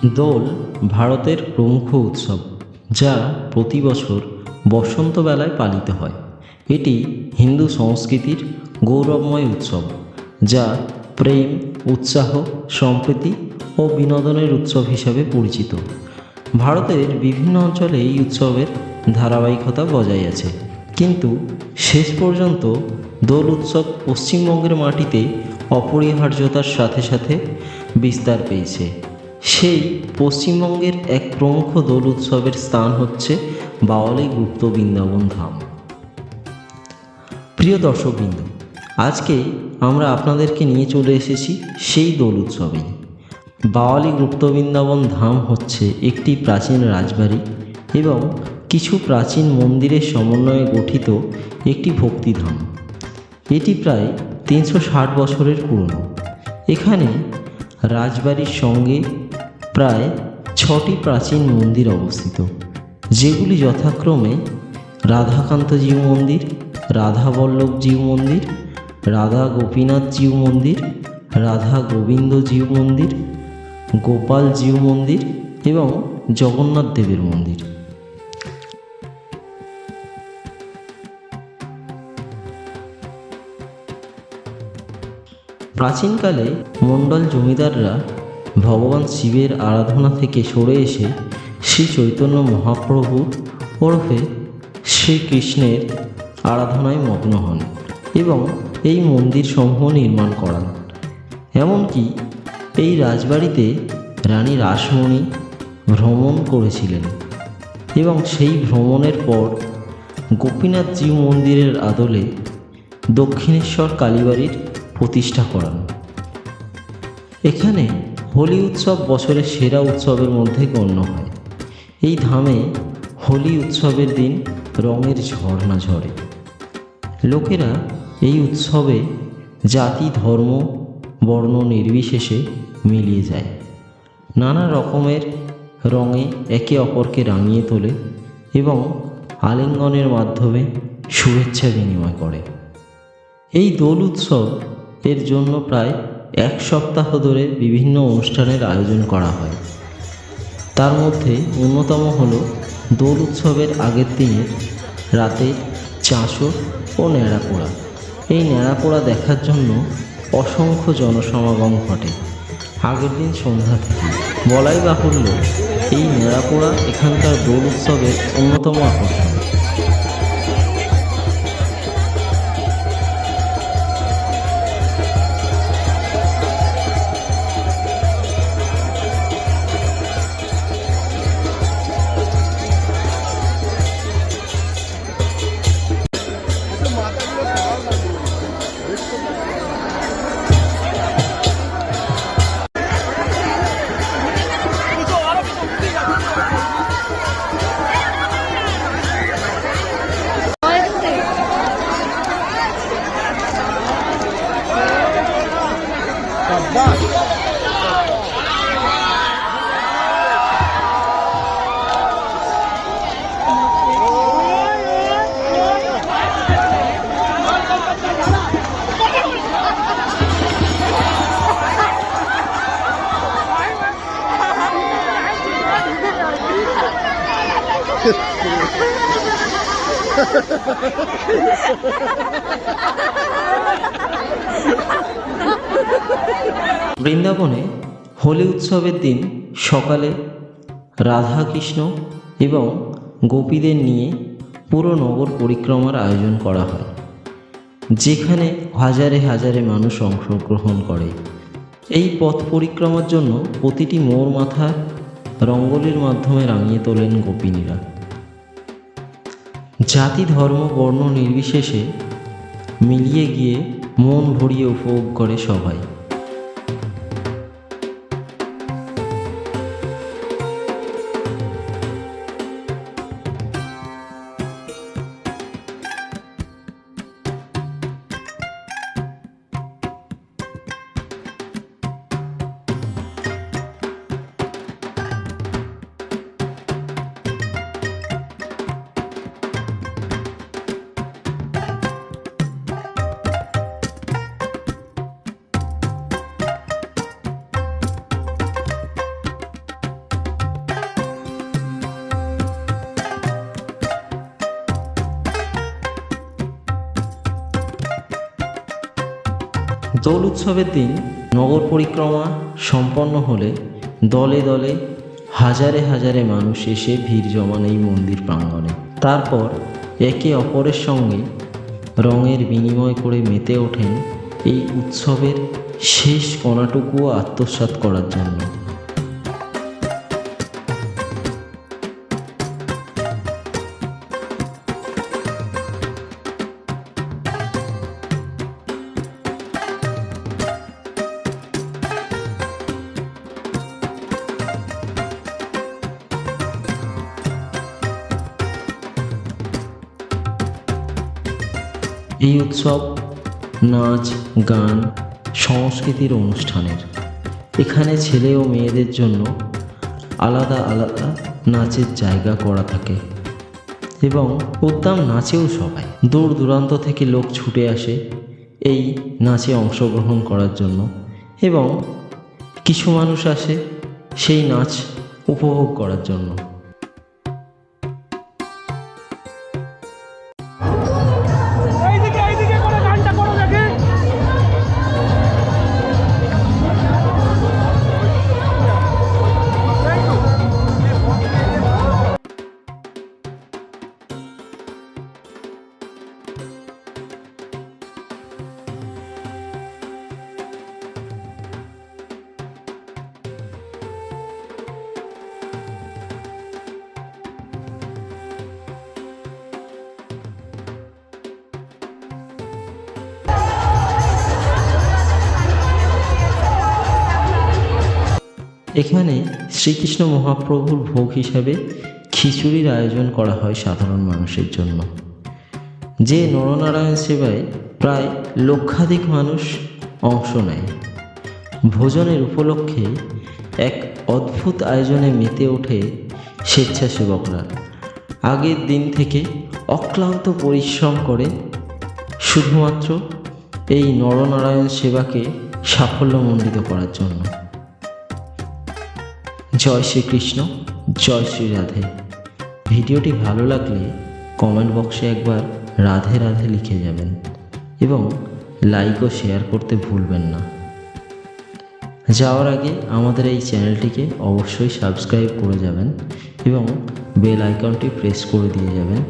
দোল ভারতের প্রমুখ উৎসব, যা প্রতি বছর বসন্ত বেলায় পালিত হয়। এটি হিন্দু সংস্কৃতির গৌরবময় উৎসব, যা প্রেম, উৎসাহ, সম্প্রীতি ও বিনোদনের উৎসব হিসাবে পরিচিত। ভারতের বিভিন্ন অঞ্চলে এই উৎসবের ধারাবাহিকতা বজায় আছে, কিন্তু শেষ পর্যন্ত দোল উৎসব পশ্চিমবঙ্গের মাটিতে অপরিহার্যতার সাথে সাথে বিস্তার পেয়েছে। সেই পশ্চিমবঙ্গের এক প্রমুখ দোল উৎসবের স্থান হচ্ছে বাওয়ালি গুপ্ত বৃন্দাবন ধাম। প্রিয় দর্শকবৃন্দ, আজকে আমরা আপনাদেরকে নিয়ে চলে এসেছি সেই দোল উৎসবেই। বাওয়ালি গুপ্ত বৃন্দাবন ধাম হচ্ছে একটি প্রাচীন রাজবাড়ি এবং কিছু প্রাচীন মন্দিরের সমন্বয়ে গঠিত একটি ভক্তিধাম। এটি প্রায় 360 বছরের পুরনো। এখানে রাজবাড়ির সঙ্গে প্রায় 6টি প্রাচীন মন্দির অবস্থিত, যেগুলি যথাক্রমে রাধাকান্ত জিউ মন্দির, রাধা বল্লভ জিউ মন্দির, রাধা গোপীনাথ জিউ মন্দির, রাধা গোবিন্দ জিউ মন্দির, গোপাল জিউ মন্দির এবং জগন্নাথ দেবের মন্দির। প্রাচীনকালে মণ্ডল জমিদাররা ভগবান শিবের আরাধনা থেকে সরে এসে শ্রী চৈতন্য মহাপ্রভু ওরফে শ্রীকৃষ্ণের আরাধনায় মগ্ন হন এবং এই মন্দিরসমূহ নির্মাণ করান। এমনকি এই রাজবাড়িতে রানী রাসমণি ভ্রমণ করেছিলেন এবং সেই ভ্রমণের পর গোপীনাথ জিউ মন্দিরের আদলে দক্ষিণেশ্বর কালীবাড়ির প্রতিষ্ঠা করান। এখানে হোলি উৎসব বছরের সেরা উৎসবের মধ্যে গণ্য হয়। এই ধামে হোলি উৎসবের দিন রঙের ঝর্ণা ঝরে। লোকেরা এই উৎসবে জাতি, ধর্ম, বর্ণ নির্বিশেষে মিলিয়ে যায়। নানা রকমের রঙে একে অপরকে রাঙিয়ে তোলে এবং আলিঙ্গনের মাধ্যমে শুভেচ্ছা বিনিময় করে। এই দোল উৎসব এর জন্য প্রায় 1 সপ্তাহ ধরে বিভিন্ন অনুষ্ঠানের আয়োজন করা হয়। তার মধ্যে অন্যতম হল দোল উৎসবের আগের দিনের রাতে চাঁচর ও ন্যাড়াপোড়া। এই ন্যাড়াপোড়া দেখার জন্য অসংখ্য জনসমাগম ঘটে আগের দিন সন্ধ্যা থেকে। বলাই বাহুল্য, এই ন্যাড়াপোড়া এখানকার দোল উৎসবের অন্যতম আকর্ষণ। বৃন্দাবনে হোলি উৎসবের দিন সকালে রাধা, কৃষ্ণ এবং গোপীদের নিয়ে পুরো নগর পরিক্রমার আয়োজন করা হয়, যেখানে হাজারে হাজারে মানুষ অংশগ্রহণ করে। এই পথ পরিক্রমার জন্য প্রতিটি মোড় মাথা রঙ্গোলির মাধ্যমে রাঙিয়ে তোলেন গোপিনীরা। জাতি, ধর্ম, বর্ণ নির্বিশেষে মিলিয়ে গিয়ে মন ভরিয়ে উপভোগ করে সবাই। দোল উৎসবের দিন নগর পরিক্রমা সম্পন্ন হলে দলে দলে হাজারে হাজারে মানুষ এসে ভিড় জমান এই মন্দির প্রাঙ্গণে। তারপর একে অপরের সঙ্গে রঙের বিনিময় করে মেতে ওঠেন এই উৎসবের শেষ কণাটুকুও আত্মসাৎ করার জন্য। এই উৎসব নাচ, গান, সংস্কৃতির অনুষ্ঠানের। এখানে ছেলে ও মেয়েদের জন্য আলাদা আলাদা নাচের জায়গা করা থাকে এবং উদ্দাম নাচেও সবাই। দূর দূরান্ত থেকে লোক ছুটে আসে এই নাচে অংশগ্রহণ করার জন্য এবং কিছু মানুষ আসে সেই নাচ উপভোগ করার জন্য। এখানে শ্রীকৃষ্ণ মহাপ্রভুর ভোগ হিসাবে খিচুড়ির আয়োজন করা হয় সাধারণ মানুষের জন্য। যে নরনারায়ণ সেবায় প্রায় লক্ষাধিক মানুষ অংশ নেয়। ভোজনের উপলক্ষে এক অদ্ভুত আয়োজনে মেতে ওঠে স্বেচ্ছাসেবকরা। আগের দিন থেকে অক্লান্ত পরিশ্রম করে শুধুমাত্র এই নরনারায়ণ সেবাকে সাফল্যমণ্ডিত করার জন্য। জয় শ্রীকৃষ্ণ, জয় শ্রী রাধে। ভিডিওটি ভালো লাগলে কমেন্ট বক্সে একবার রাধে রাধে লিখে যাবেন এবং লাইক ও শেয়ার করতে ভুলবেন না। যাওয়ার আগে আমাদের এই চ্যানেলটিকে অবশ্যই সাবস্ক্রাইব করে যাবেন এবং বেল আইকনটি প্রেস করে দিয়ে যাবেন